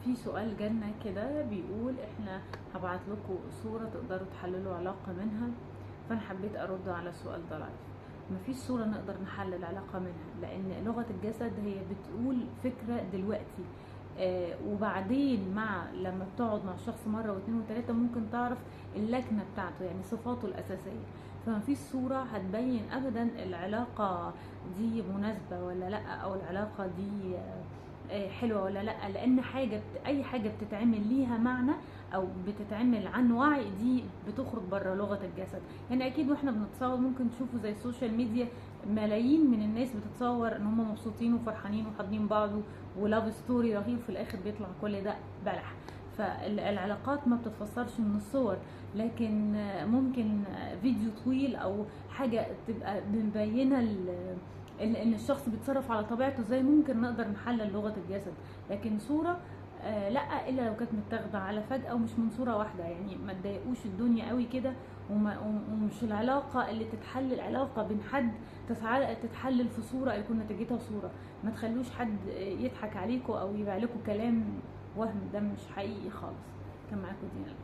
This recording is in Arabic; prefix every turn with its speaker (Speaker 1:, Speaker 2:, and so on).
Speaker 1: في سؤال جالنا كده بيقول احنا هبعت لكم صورة تقدروا تحللوا علاقة منها، فانا حبيت ارد على السؤال ده لايف. مفيش صورة نقدر نحلل علاقة منها، لان لغة الجسد هي بتقول فكرة دلوقتي، وبعدين لما بتقعد مع الشخص مرة واثنين وثلاثة ممكن تعرف اللكنة بتاعته، يعني صفاته الأساسية. فمفيش صورة هتبين أبدا العلاقة دي مناسبة ولا لأ، أو العلاقة دي حلوة ولا لأ، لأن أي حاجة بتتعمل ليها معنى أو بتتعمل عن وعي دي بتخرج بره لغة الجسد. يعني أكيد واحنا بنتصور ممكن تشوفوا زي السوشيال ميديا ملايين من الناس بتتصور ان هم مبسوطين وفرحانين وحاضنين بعض ولاف ستوري رهيب، في الاخر بيطلع كل ده بلح. فالعلاقات ما بتتفسرش من الصور، لكن ممكن فيديو طويل او حاجة تبقى مبينة ان الشخص بيتصرف على طبيعته، زي ممكن نقدر نحلل لغة الجسد. لكن صورة لا، الا لو كانت متاخده على فجأة ومش من صورة واحدة. يعني ما تضايقوش الدنيا قوي كده، ومش العلاقة اللي تتحلل علاقة بين حد تتحلل في صورة يكون نتيجتها صورة. ما تخلوش حد يضحك عليكم او يبيع لكم كلام وهم، ده مش حقيقي خالص. كان معاكم دينا.